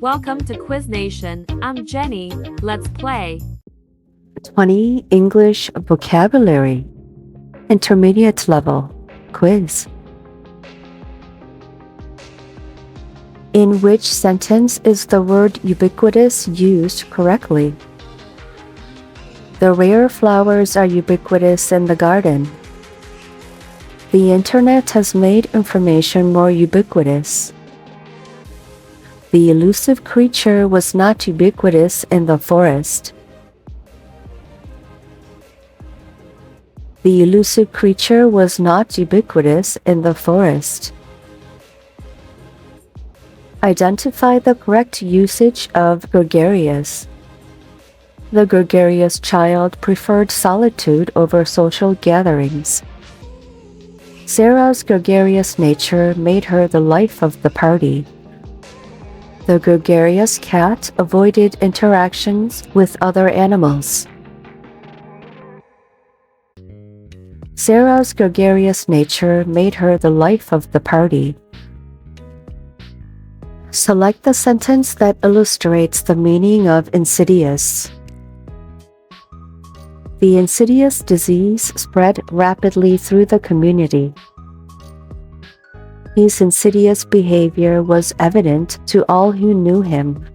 Welcome to Quiz Nation. I'm Jenny. Let's play. 20 English Vocabulary Intermediate Level Quiz. In which sentence is the word ubiquitous used correctly? The rare flowers are ubiquitous in the garden. The internet has made information more ubiquitous. The elusive creature was not ubiquitous in the forest. The elusive creature was not ubiquitous in the forest. Identify the correct usage of gregarious. The gregarious child preferred solitude over social gatherings. Sarah's gregarious nature made her the life of the party. The gregarious cat avoided interactions with other animals. Sarah's gregarious nature made her the life of the party. Select the sentence that illustrates the meaning of insidious. The insidious disease spread rapidly through the community. His insidious behavior was evident to all who knew him.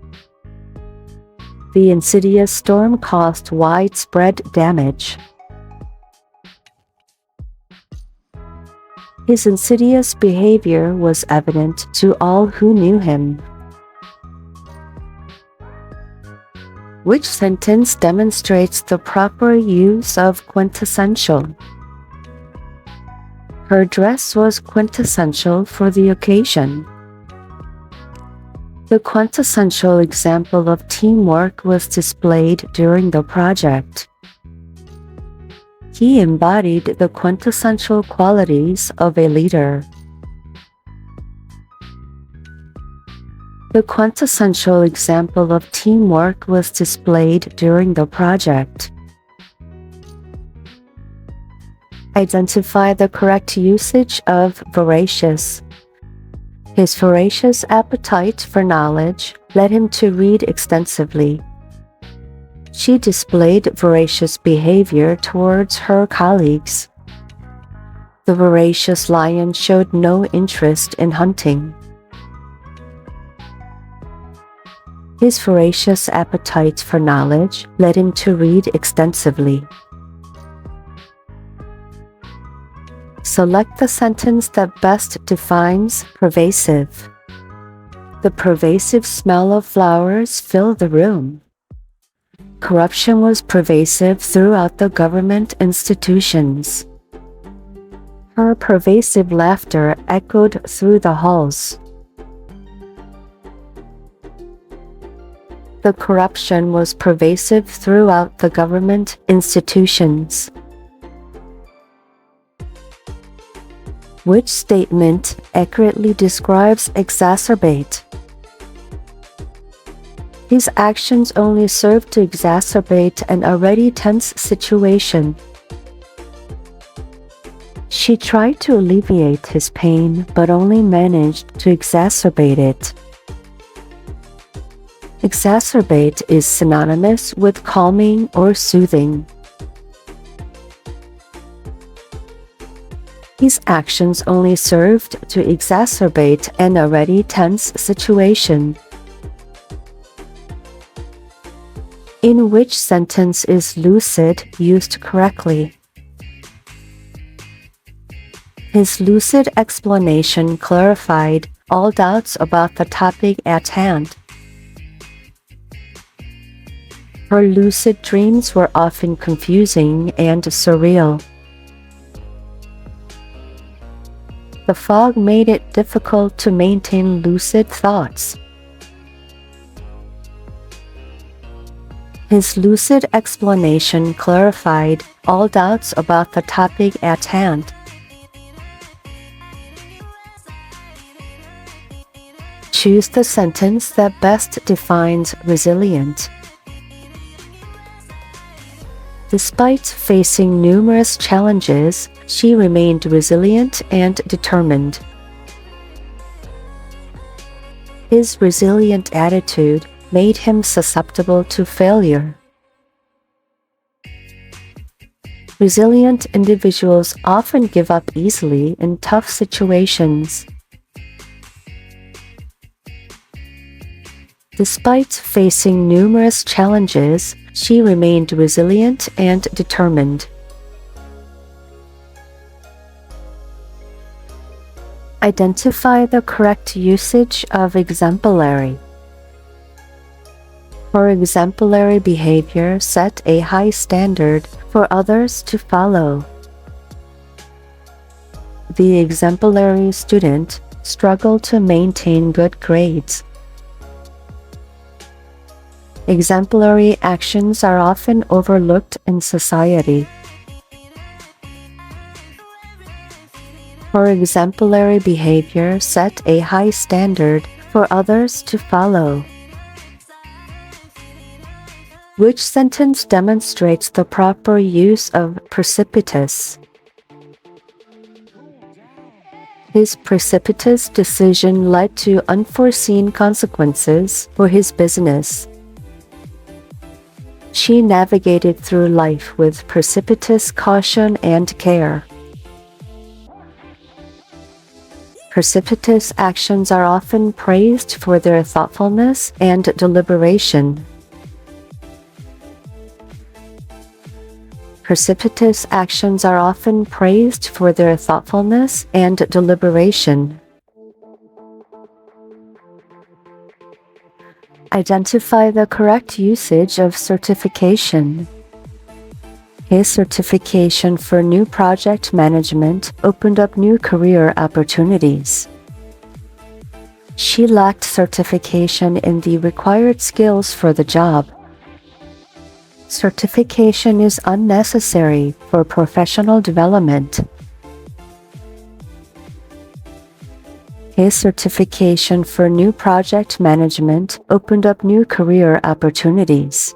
The insidious storm caused widespread damage. His insidious behavior was evident to all who knew him. Which sentence demonstrates the proper use of quintessential? Her dress was quintessential for the occasion. The quintessential example of teamwork was displayed during the project. He embodied the quintessential qualities of a leader. The quintessential example of teamwork was displayed during the project. Identify the correct usage of voracious. His voracious appetite for knowledge led him to read extensively. She displayed voracious behavior towards her colleagues. The voracious lion showed no interest in hunting. His voracious appetite for knowledge led him to read extensively. Select the sentence that best defines pervasive. The pervasive smell of flowers filled the room. Corruption was pervasive throughout the government institutions. Her pervasive laughter echoed through the halls. The corruption was pervasive throughout the government institutions. Which statement accurately describes exacerbate? His actions only served to exacerbate an already tense situation. She tried to alleviate his pain, but only managed to exacerbate it. Exacerbate is synonymous with calming or soothing. His actions only served to exacerbate an already tense situation. In which sentence is lucid used correctly? His lucid explanation clarified all doubts about the topic at hand. Her lucid dreams were often confusing and surreal. The fog made it difficult to maintain lucid thoughts. His lucid explanation clarified all doubts about the topic at hand. Choose the sentence that best defines resilient. Despite facing numerous challenges, she remained resilient and determined. His resilient attitude made him susceptible to failure. Resilient individuals often give up easily in tough situations. Despite facing numerous challenges, she remained resilient and determined. Identify the correct usage of exemplary. Her exemplary behavior set a high standard for others to follow. The exemplary student struggled to maintain good grades. Exemplary actions are often overlooked in society. Her exemplary behavior set a high standard for others to follow. Which sentence demonstrates the proper use of precipitous? His precipitous decision led to unforeseen consequences for his business. She navigated through life with precipitous caution and care. Precipitous actions are often praised for their thoughtfulness and deliberation. Precipitous actions are often praised for their thoughtfulness and deliberation. Identify the correct usage of certification. His certification for new project management opened up new career opportunities. She lacked certification in the required skills for the job. Certification is unnecessary for professional development. His certification for new project management opened up new career opportunities.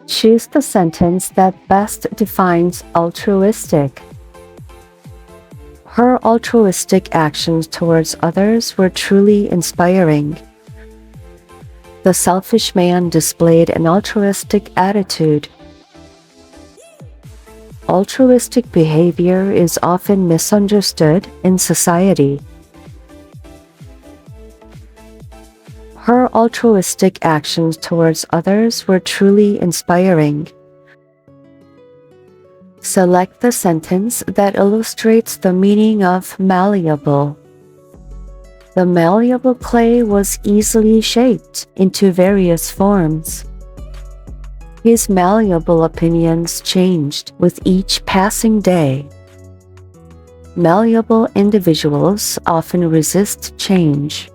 Choose the sentence that best defines altruistic. Her altruistic actions towards others were truly inspiring. The selfish man displayed an altruistic attitude. Altruistic behavior is often misunderstood in society. Her altruistic actions towards others were truly inspiring. Select the sentence that illustrates the meaning of malleable. The malleable clay was easily shaped into various forms. His malleable opinions changed with each passing day. Malleable individuals often resist change.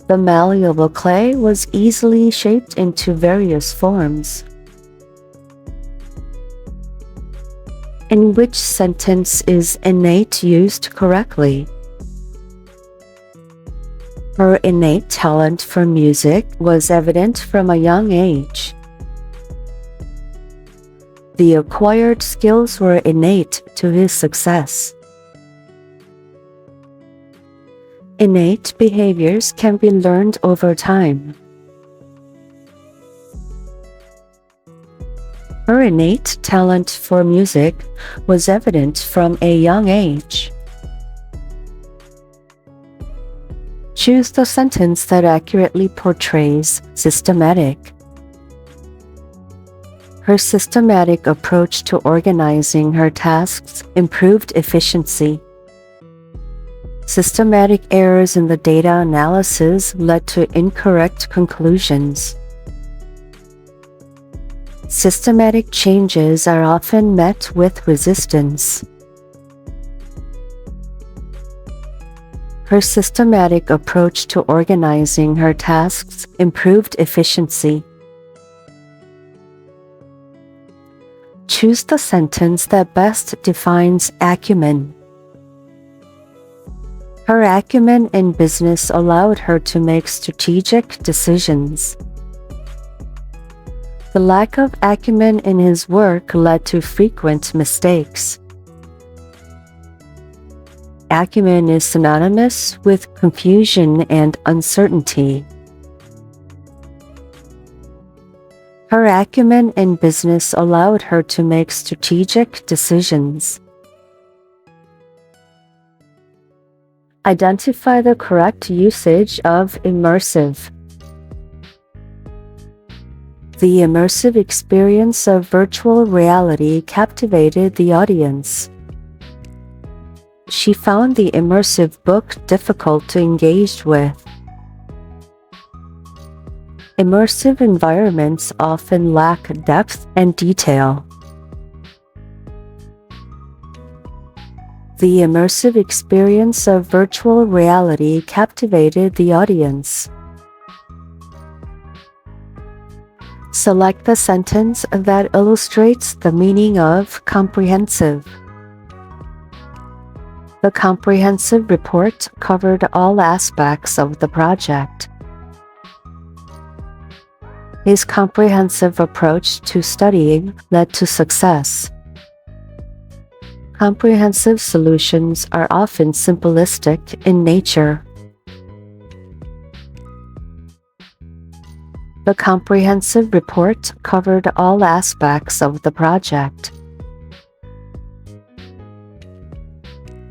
The malleable clay was easily shaped into various forms. In which sentence is innate used correctly? Her innate talent for music was evident from a young age. The acquired skills were innate to his success. Innate behaviors can be learned over time. Her innate talent for music was evident from a young age. Choose the sentence that accurately portrays systematic. Her systematic approach to organizing her tasks improved efficiency. Systematic errors in the data analysis led to incorrect conclusions. Systematic changes are often met with resistance. Her systematic approach to organizing her tasks improved efficiency. Choose the sentence that best defines acumen. Her acumen in business allowed her to make strategic decisions. The lack of acumen in his work led to frequent mistakes. acumen is synonymous with confusion and uncertainty. Her acumen in business allowed her to make strategic decisions. Identify the correct usage of immersive. The immersive experience of virtual reality captivated the audience. She found the immersive book difficult to engage with. Immersive environments often lack depth and detail. The immersive experience of virtual reality captivated the audience. Select the sentence that illustrates the meaning of comprehensive. The comprehensive report covered all aspects of the project. His comprehensive approach to studying led to success. Comprehensive solutions are often simplistic in nature. The comprehensive report covered all aspects of the project.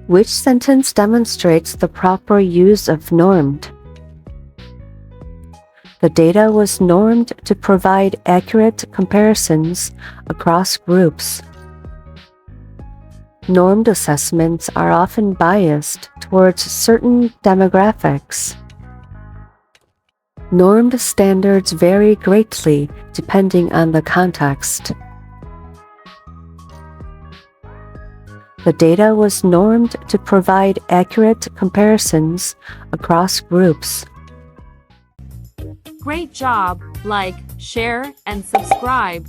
Which sentence demonstrates the proper use of normed? The data was normed to provide accurate comparisons across groups. Normed assessments are often biased towards certain demographics. Normed standards vary greatly depending on the context. The data was normed to provide accurate comparisons across groups. Great job! Like, share, and subscribe.